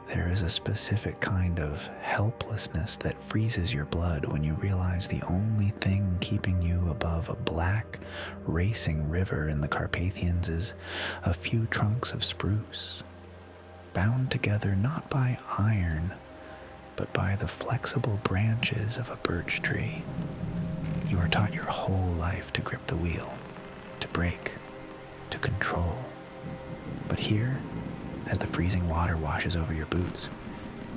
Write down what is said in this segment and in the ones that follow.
There is a specific kind of helplessness that freezes your blood when you realize the only thing keeping you above a black, racing river in the Carpathians is a few trunks of spruce, bound together not by iron, but by the flexible branches of a birch tree. You are taught your whole life to grip the wheel, to brake, to control. But here, as the freezing water washes over your boots,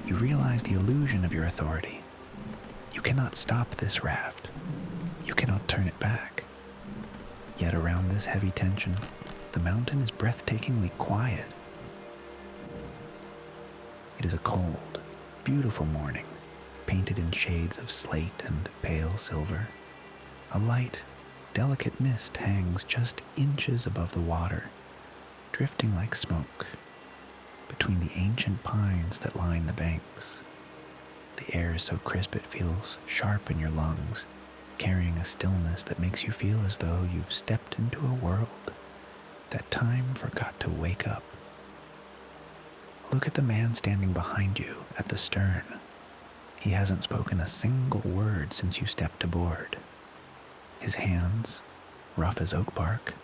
you realize the illusion of your authority. You cannot stop this raft. You cannot turn it back. Yet around this heavy tension, the mountain is breathtakingly quiet. It is a cold, beautiful morning, painted in shades of slate and pale silver. A light, delicate mist hangs just inches above the water, drifting like smoke between the ancient pines that line the banks. The air is so crisp it feels sharp in your lungs, carrying a stillness that makes you feel as though you've stepped into a world that time forgot to wake up. Look at the man standing behind you at the stern. He hasn't spoken a single word since you stepped aboard. His hands, rough as oak bark,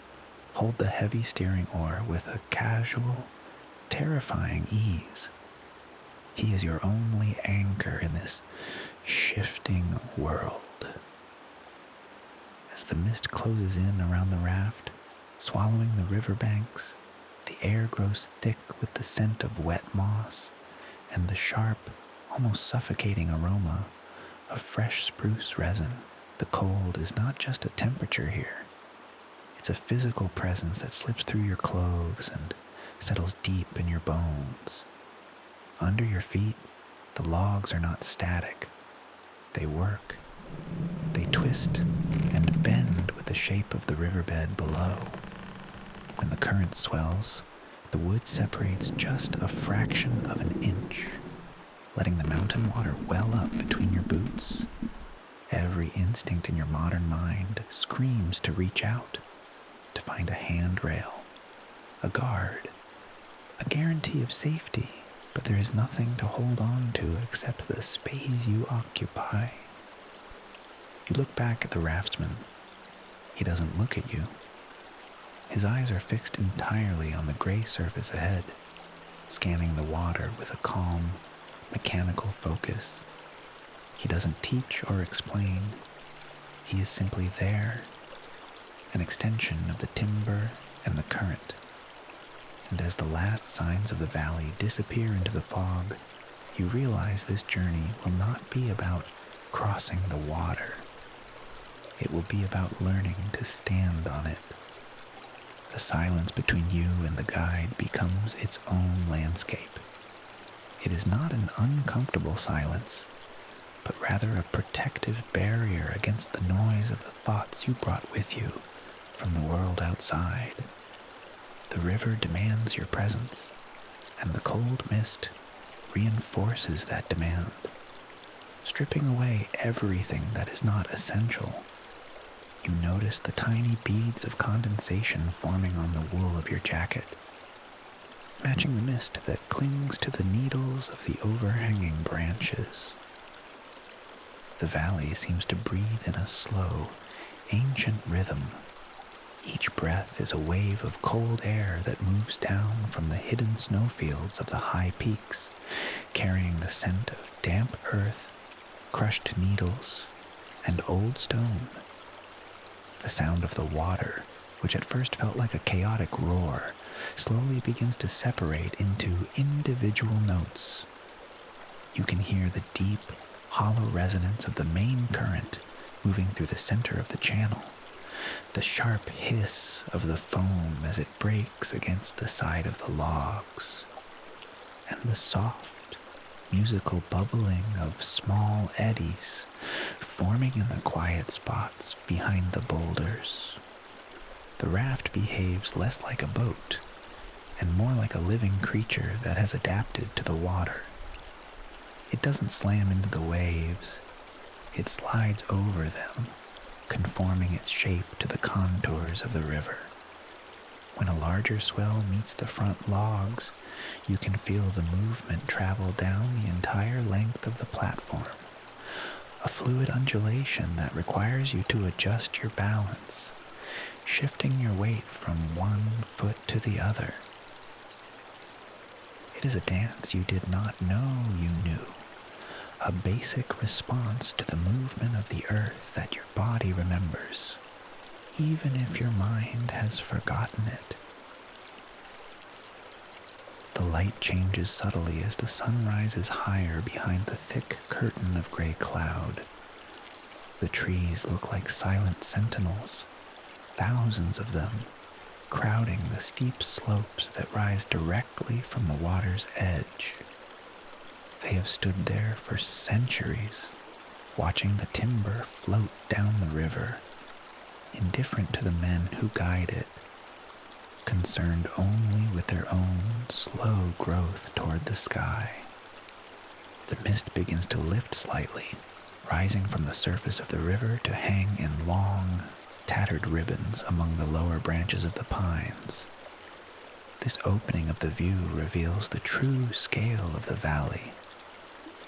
hold the heavy steering oar with a casual, terrifying ease. He is your only anchor in this shifting world. As the mist closes in around the raft, swallowing the riverbanks, the air grows thick with the scent of wet moss and the sharp, almost suffocating aroma of fresh spruce resin. The cold is not just a temperature here. It's a physical presence that slips through your clothes and settles deep in your bones. Under your feet, the logs are not static. They work. They twist and bend with the shape of the riverbed below. When the current swells, the wood separates just a fraction of an inch, letting the mountain water well up between your boots. Every instinct in your modern mind screams to reach out, to find a handrail, a guard, a guarantee of safety, but there is nothing to hold on to except the space you occupy. You look back at the raftsman. He doesn't look at you. His eyes are fixed entirely on the gray surface ahead, scanning the water with a calm, mechanical focus. He doesn't teach or explain. He is simply there, an extension of the timber and the current. And as the last signs of the valley disappear into the fog, you realize this journey will not be about crossing the water. It will be about learning to stand on it. The silence between you and the guide becomes its own landscape. It is not an uncomfortable silence, but rather a protective barrier against the noise of the thoughts you brought with you from the world outside. The river demands your presence, and the cold mist reinforces that demand, stripping away everything that is not essential. You notice the tiny beads of condensation forming on the wool of your jacket, matching the mist that clings to the needles of the overhanging branches. The valley seems to breathe in a slow, ancient rhythm. Each breath is a wave of cold air that moves down from the hidden snowfields of the high peaks, carrying the scent of damp earth, crushed needles, and old stone. The sound of the water, which at first felt like a chaotic roar, slowly begins to separate into individual notes. You can hear the deep, hollow resonance of the main current moving through the center of the channel, the sharp hiss of the foam as it breaks against the side of the logs, and the soft, musical bubbling of small eddies forming in the quiet spots behind the boulders. The raft behaves less like a boat and more like a living creature that has adapted to the water. It doesn't slam into the waves. It slides over them, conforming its shape to the contours of the river. When a larger swell meets the front logs, You can feel the movement travel down the entire length of the platform, a fluid undulation that requires you to adjust your balance, shifting your weight from one foot to the other. It is a dance you did not know you knew, a basic response to the movement of the earth that your body remembers, even if your mind has forgotten it. The light changes subtly as the sun rises higher behind the thick curtain of gray cloud. The trees look like silent sentinels, thousands of them, crowding the steep slopes that rise directly from the water's edge. They have stood there for centuries, watching the timber float down the river, indifferent to the men who guide it, concerned only with their own slow growth toward the sky. The mist begins to lift slightly, rising from the surface of the river to hang in long, tattered ribbons among the lower branches of the pines. This opening of the view reveals the true scale of the valley.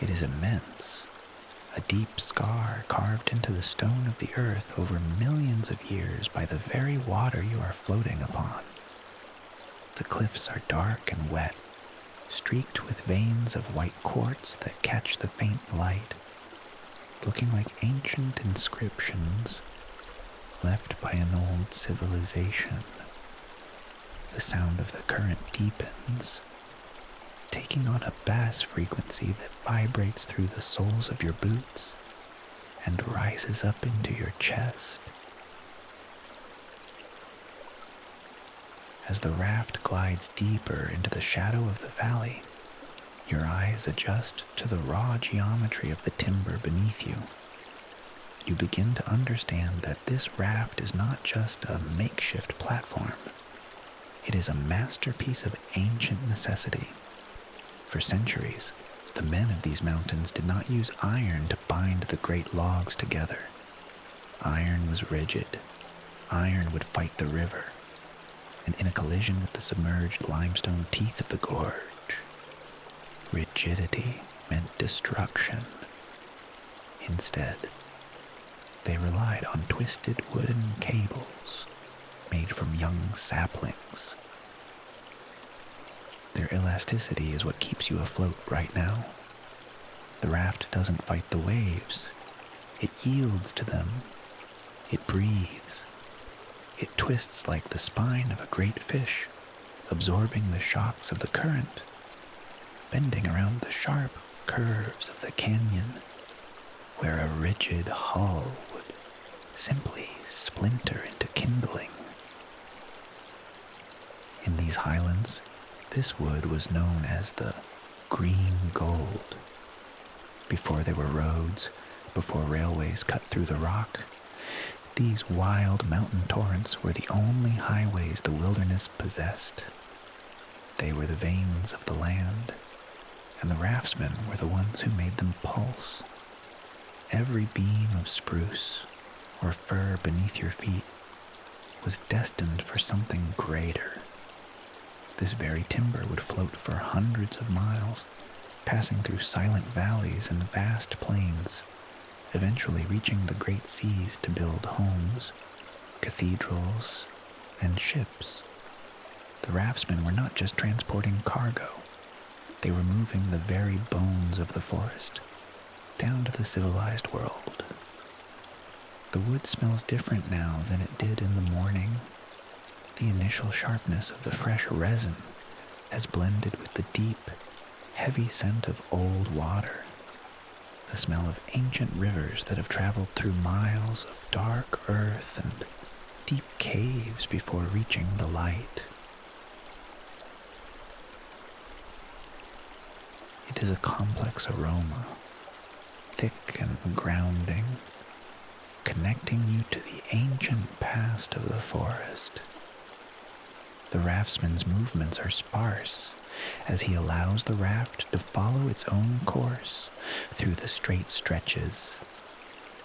It is immense, a deep scar carved into the stone of the earth over millions of years by the very water you are floating upon. The cliffs are dark and wet, streaked with veins of white quartz that catch the faint light, looking like ancient inscriptions left by an old civilization. The sound of the current deepens, taking on a bass frequency that vibrates through the soles of your boots and rises up into your chest. As the raft glides deeper into the shadow of the valley, your eyes adjust to the raw geometry of the timber beneath you. You begin to understand that this raft is not just a makeshift platform. It is a masterpiece of ancient necessity. For centuries, the men of these mountains did not use iron to bind the great logs together. Iron was rigid. Iron would fight the river, and in a collision with the submerged limestone teeth of the gorge, rigidity meant destruction. Instead, they relied on twisted wooden cables made from young saplings. Their elasticity is what keeps you afloat right now. The raft doesn't fight the waves. It yields to them. It breathes. It twists like the spine of a great fish, absorbing the shocks of the current, bending around the sharp curves of the canyon, where a rigid hull would simply splinter into kindling. In these highlands, this wood was known as the green gold. Before there were roads, before railways cut through the rock, these wild mountain torrents were the only highways the wilderness possessed. They were the veins of the land, and the raftsmen were the ones who made them pulse. Every beam of spruce or fir beneath your feet was destined for something greater. This very timber would float for hundreds of miles, passing through silent valleys and vast plains, eventually reaching the great seas to build homes, cathedrals, and ships. The raftsmen were not just transporting cargo. They were moving the very bones of the forest down to the civilized world. The wood smells different now than it did in the morning. The initial sharpness of the fresh resin has blended with the deep, heavy scent of old water, the smell of ancient rivers that have traveled through miles of dark earth and deep caves before reaching the light. It is a complex aroma, thick and grounding, connecting you to the ancient past of the forest. The raftsman's movements are sparse as he allows the raft to follow its own course through the straight stretches,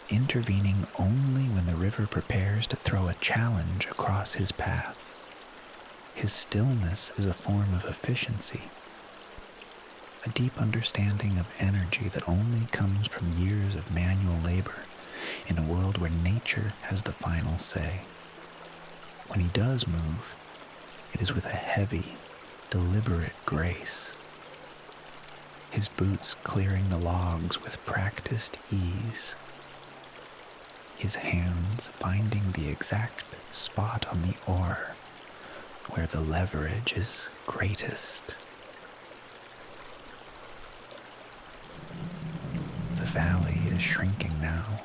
intervening only when the river prepares to throw a challenge across his path. His stillness is a form of efficiency, a deep understanding of energy that only comes from years of manual labor in a world where nature has the final say. When he does move, it is with a heavy, deliberate grace. His boots clearing the logs with practiced ease. His hands finding the exact spot on the oar where the leverage is greatest. The valley is shrinking now.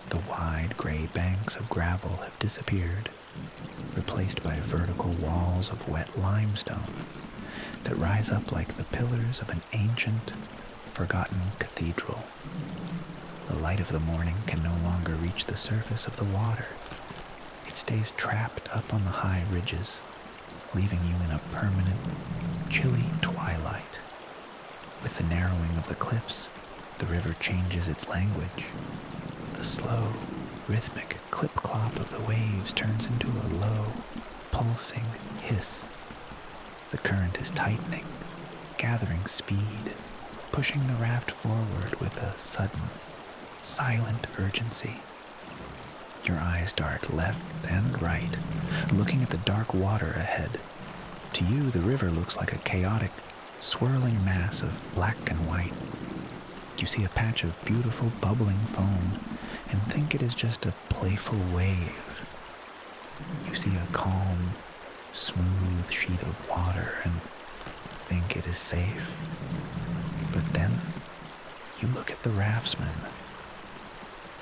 The wide gray banks of gravel have disappeared, replaced by vertical walls of wet limestone that rise up like the pillars of an ancient, forgotten cathedral. The light of the morning can no longer reach the surface of the water. It stays trapped up on the high ridges, leaving you in a permanent, chilly twilight. With the narrowing of the cliffs, the river changes its language. The slow, rhythmic clip-clop of the waves turns into a low, pulsing hiss. The current is tightening, gathering speed, pushing the raft forward with a sudden, silent urgency. Your eyes dart left and right, looking at the dark water ahead. To you, the river looks like a chaotic, swirling mass of black and white. You see a patch of beautiful, bubbling foam and think it is just a playful wave. You see a calm, smooth sheet of water and think it is safe. But then, you look at the raftsman.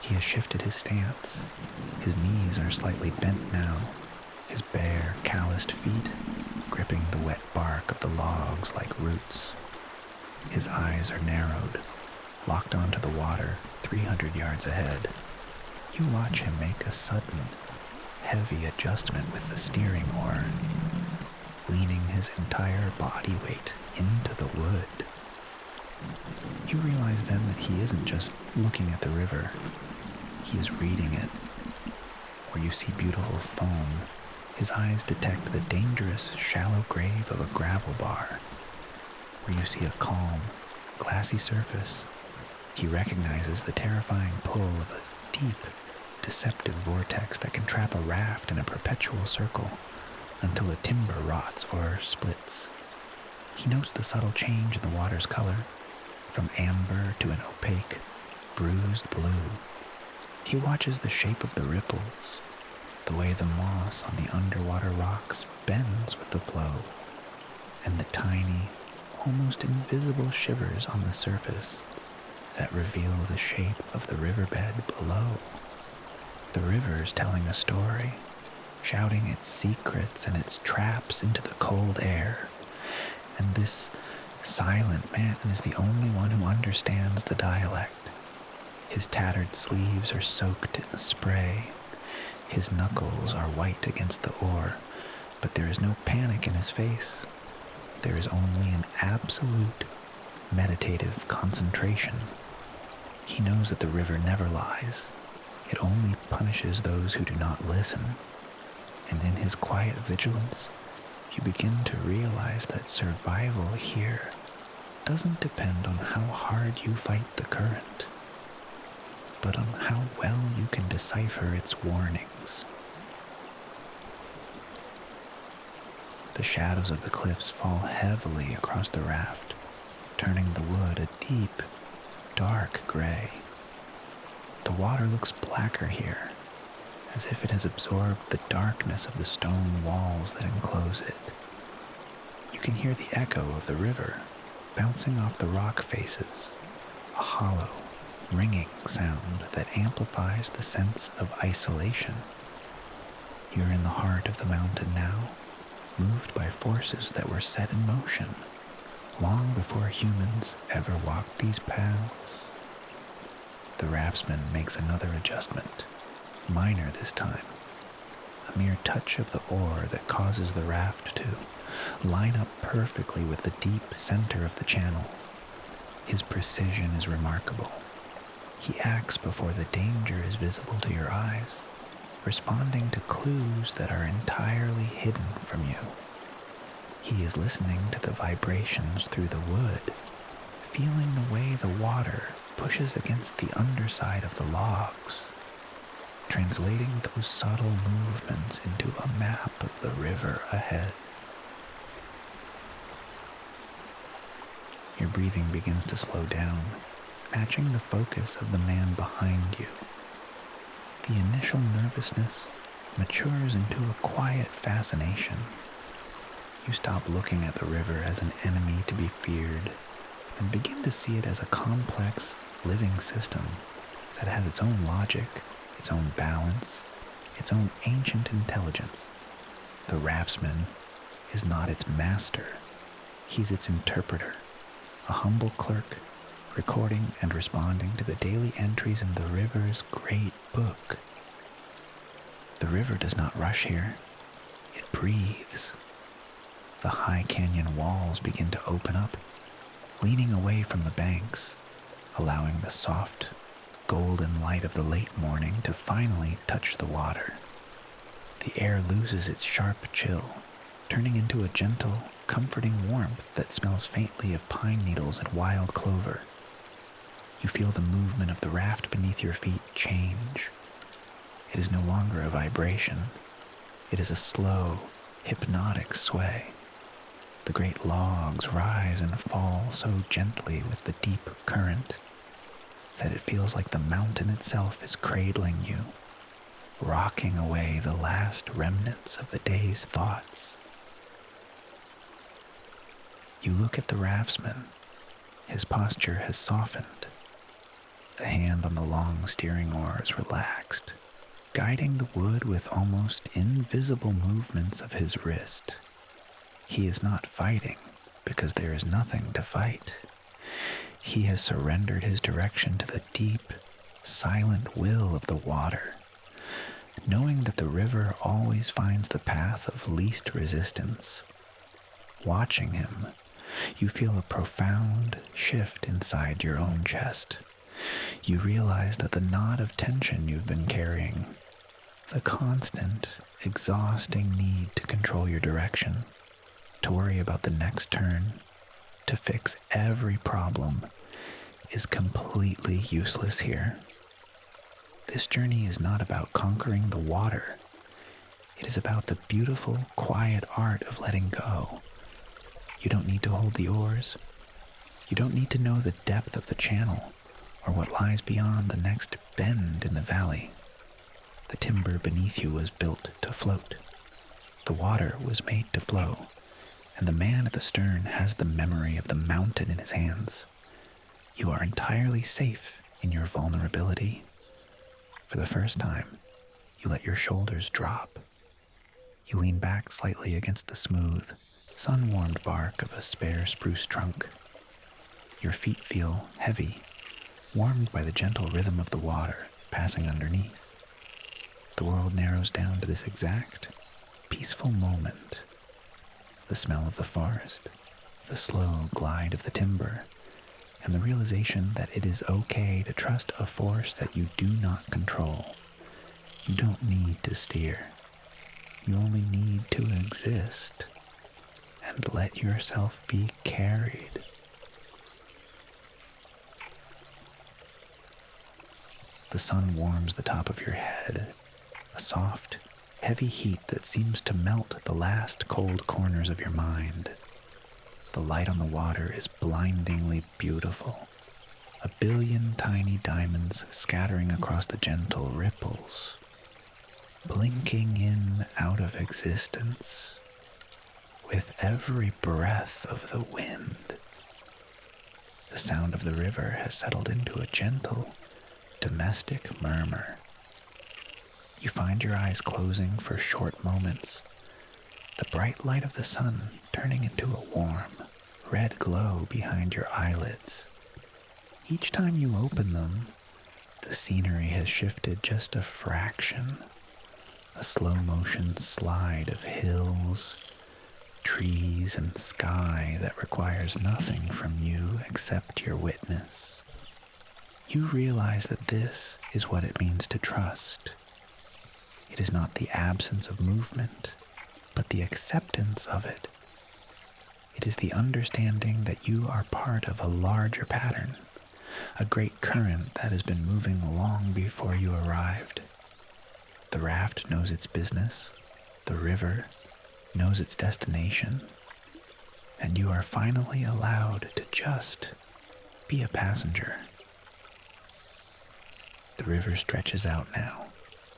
He has shifted his stance. His knees are slightly bent now, his bare, calloused feet gripping the wet bark of the logs like roots. His eyes are narrowed, locked onto the water 300 yards ahead. You watch him make a sudden, heavy adjustment with the steering oar, leaning his entire body weight into the wood. You realize then that he isn't just looking at the river, he is reading it. Where you see beautiful foam, his eyes detect the dangerous, shallow grave of a gravel bar. Where you see a calm, glassy surface, he recognizes the terrifying pull of a deep, deceptive vortex that can trap a raft in a perpetual circle until a timber rots or splits. He notes the subtle change in the water's color, from amber to an opaque, bruised blue. He watches the shape of the ripples, the way the moss on the underwater rocks bends with the flow, and the tiny, almost invisible shivers on the surface that reveal the shape of the riverbed below. The river is telling a story, shouting its secrets and its traps into the cold air, and this silent man is the only one who understands the dialect. His tattered sleeves are soaked in spray. His knuckles are white against the oar, but there is no panic in his face. There is only an absolute, meditative concentration. He knows that the river never lies. It only punishes those who do not listen. And in his quiet vigilance, you begin to realize that survival here doesn't depend on how hard you fight the current, but on how well you can decipher its warnings. The shadows of the cliffs fall heavily across the raft, turning the wood a deep, dark gray. The water looks blacker here, as if it has absorbed the darkness of the stone walls that enclose it. You can hear the echo of the river bouncing off the rock faces, a hollow, ringing sound that amplifies the sense of isolation. You're in the heart of the mountain now, moved by forces that were set in motion long before humans ever walked these paths. The raftsman makes another adjustment, minor this time, a mere touch of the oar that causes the raft to line up perfectly with the deep center of the channel. His precision is remarkable. He acts before the danger is visible to your eyes, responding to clues that are entirely hidden from you. He is listening to the vibrations through the wood, feeling the way the water pushes against the underside of the logs, translating those subtle movements into a map of the river ahead. Your breathing begins to slow down, matching the focus of the man behind you. The initial nervousness matures into a quiet fascination. You stop looking at the river as an enemy to be feared and begin to see it as a complex, living system that has its own logic, its own balance, its own ancient intelligence. The raftsman is not its master. He's its interpreter, a humble clerk recording and responding to the daily entries in the river's great book. The river does not rush here. It breathes. The high canyon walls begin to open up, leaning away from the banks, allowing the soft, golden light of the late morning to finally touch the water. The air loses its sharp chill, turning into a gentle, comforting warmth that smells faintly of pine needles and wild clover. You feel the movement of the raft beneath your feet change. It is no longer a vibration. It is a slow, hypnotic sway. The great logs rise and fall so gently with the deep current that it feels like the mountain itself is cradling you, rocking away the last remnants of the day's thoughts. You look at the raftsman. His posture has softened. The hand on the long steering oar is relaxed, guiding the wood with almost invisible movements of his wrist. He is not fighting because there is nothing to fight. He has surrendered his direction to the deep, silent will of the water, knowing that the river always finds the path of least resistance. Watching him, you feel a profound shift inside your own chest. You realize that the knot of tension you've been carrying, the constant, exhausting need to control your direction, to worry about the next turn, to fix every problem, is completely useless here. This journey is not about conquering the water. It is about the beautiful, quiet art of letting go. You don't need to hold the oars. You don't need to know the depth of the channel or what lies beyond the next bend in the valley. The timber beneath you was built to float. The water was made to flow, and the man at the stern has the memory of the mountain in his hands. You are entirely safe in your vulnerability. For the first time, you let your shoulders drop. You lean back slightly against the smooth, sun-warmed bark of a spare spruce trunk. Your feet feel heavy, warmed by the gentle rhythm of the water passing underneath. The world narrows down to this exact, peaceful moment. The smell of the forest, the slow glide of the timber, and the realization that it is okay to trust a force that you do not control. You don't need to steer. You only need to exist and let yourself be carried. The sun warms the top of your head, a soft, heavy heat that seems to melt the last cold corners of your mind. The light on the water is blindingly beautiful, a billion tiny diamonds scattering across the gentle ripples, blinking in out of existence with every breath of the wind. The sound of the river has settled into a gentle, domestic murmur. You find your eyes closing for short moments, the bright light of the sun turning into a warm, red glow behind your eyelids. Each time you open them, the scenery has shifted just a fraction, a slow-motion slide of hills, trees, and sky that requires nothing from you except your witness. You realize that this is what it means to trust. It is not the absence of movement, but the acceptance of it. It is the understanding that you are part of a larger pattern, a great current that has been moving long before you arrived. The raft knows its business, the river knows its destination, and you are finally allowed to just be a passenger. The river stretches out now,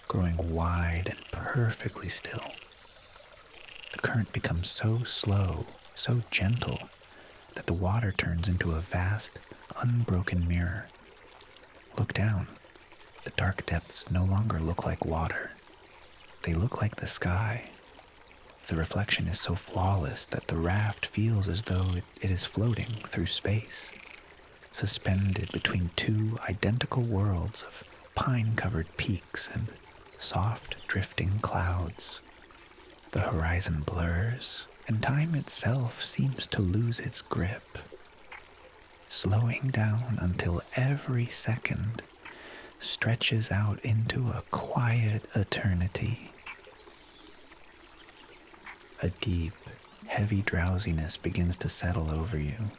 growing wide and perfectly still. The current becomes so slow, so gentle, that the water turns into a vast, unbroken mirror. Look down. The dark depths no longer look like water. They look like the sky. The reflection is so flawless that the raft feels as though it is floating through space, suspended between two identical worlds of pine-covered peaks and soft, drifting clouds. The horizon blurs, and time itself seems to lose its grip, slowing down until every second stretches out into a quiet eternity. A deep, heavy drowsiness begins to settle over you,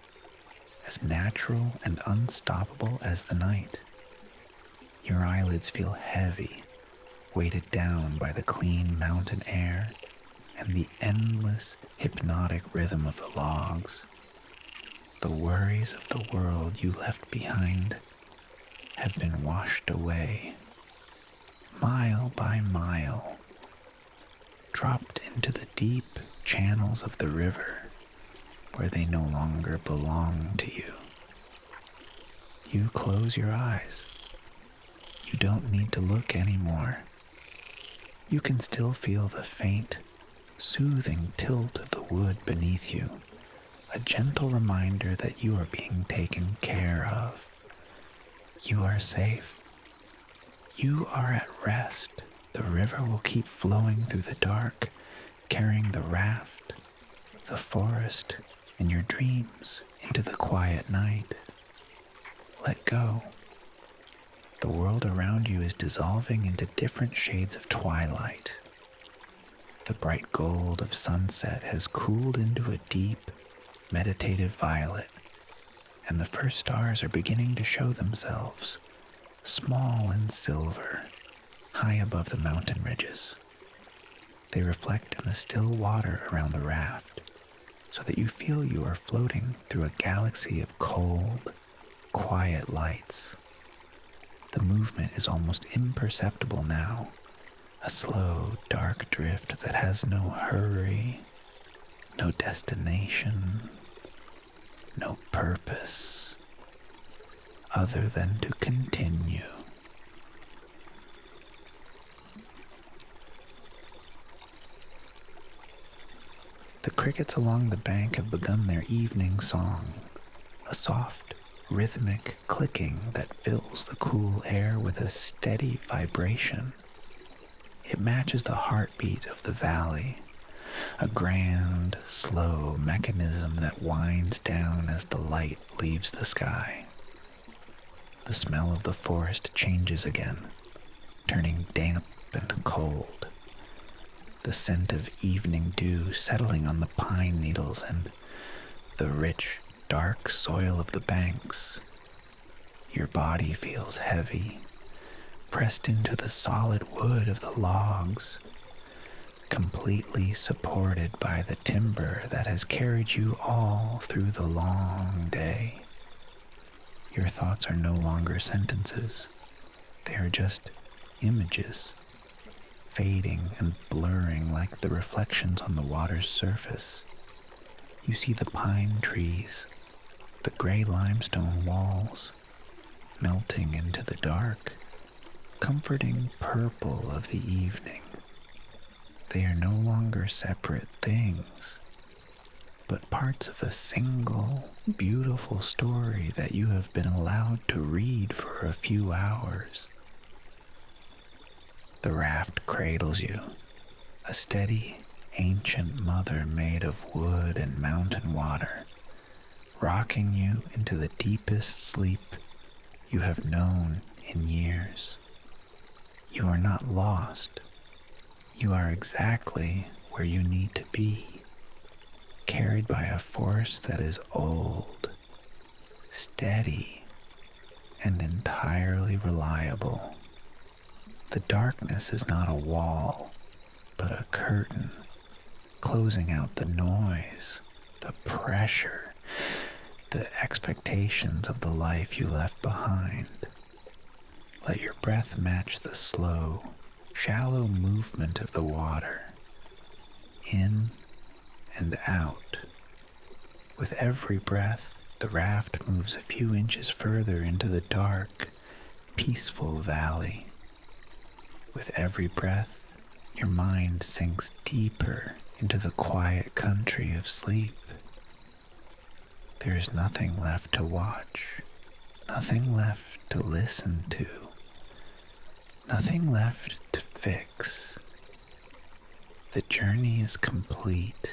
as natural and unstoppable as the night. Your eyelids feel heavy, weighted down by the clean mountain air and the endless, hypnotic rhythm of the logs. The worries of the world you left behind have been washed away, mile by mile, dropped into the deep channels of the river where they no longer belong to you. You close your eyes. You don't need to look anymore. You can still feel the faint, soothing tilt of the wood beneath you, a gentle reminder that you are being taken care of. You are safe. You are at rest. The river will keep flowing through the dark, carrying the raft, the forest, and your dreams into the quiet night. Let go. The world around you is dissolving into different shades of twilight. The bright gold of sunset has cooled into a deep, meditative violet, and the first stars are beginning to show themselves, small and silver, high above the mountain ridges. They reflect in the still water around the raft, so that you feel you are floating through a galaxy of cold, quiet lights. The movement is almost imperceptible now, a slow, dark drift that has no hurry, no destination, no purpose, other than to continue. The crickets along the bank have begun their evening song, a soft, rhythmic clicking that fills the cool air with a steady vibration. It matches the heartbeat of the valley, a grand, slow mechanism that winds down as the light leaves the sky. The smell of the forest changes again, turning damp and cold. The scent of evening dew settling on the pine needles and the rich, dark soil of the banks. Your body feels heavy, pressed into the solid wood of the logs, completely supported by the timber that has carried you all through the long day. Your thoughts are no longer sentences. They are just images, fading and blurring like the reflections on the water's surface. You see the pine trees, the gray limestone walls, melting into the dark, comforting purple of the evening. They are no longer separate things, but parts of a single, beautiful story that you have been allowed to read for a few hours. The raft cradles you, a steady, ancient mother made of wood and mountain water, rocking you into the deepest sleep you have known in years. You are not lost. You are exactly where you need to be, carried by a force that is old, steady, and entirely reliable. The darkness is not a wall, but a curtain, closing out the noise, the pressure, the expectations of the life you left behind. Let your breath match the slow, shallow movement of the water, in and out. With every breath, the raft moves a few inches further into the dark, peaceful valley. With every breath, your mind sinks deeper into the quiet country of sleep. There is nothing left to watch, nothing left to listen to, nothing left to fix. The journey is complete,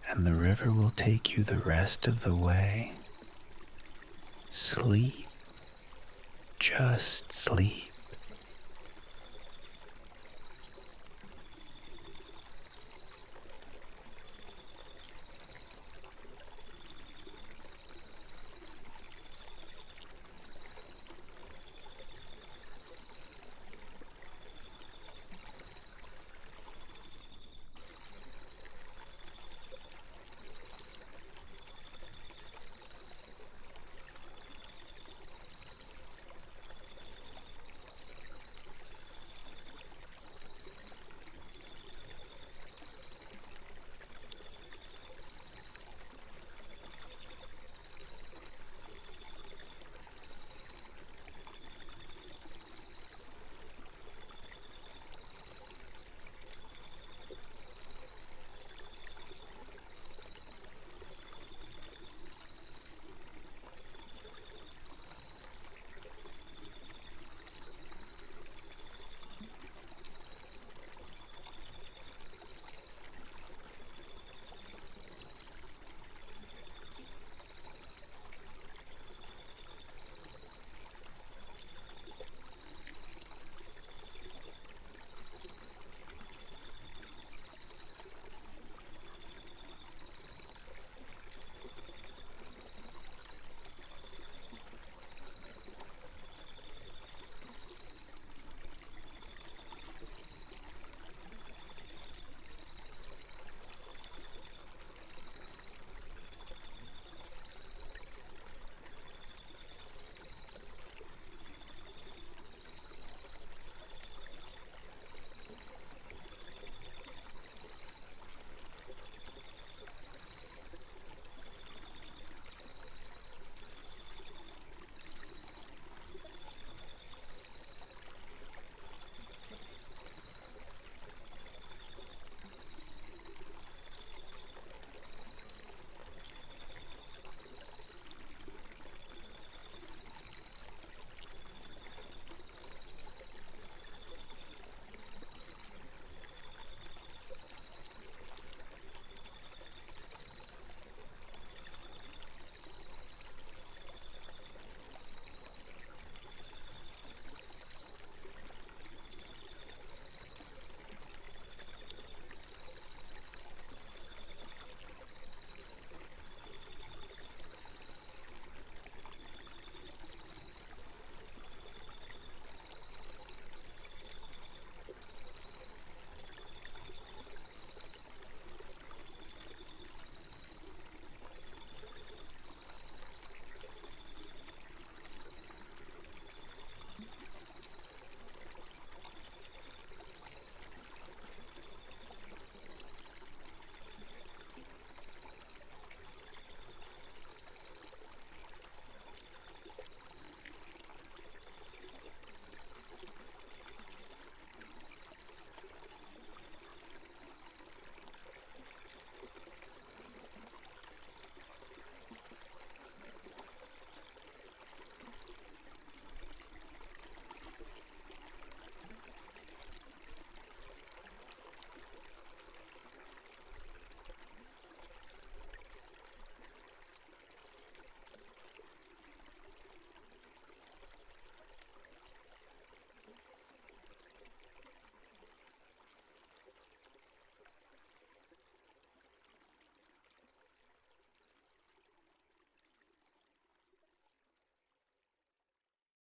and the river will take you the rest of the way. Sleep, just sleep.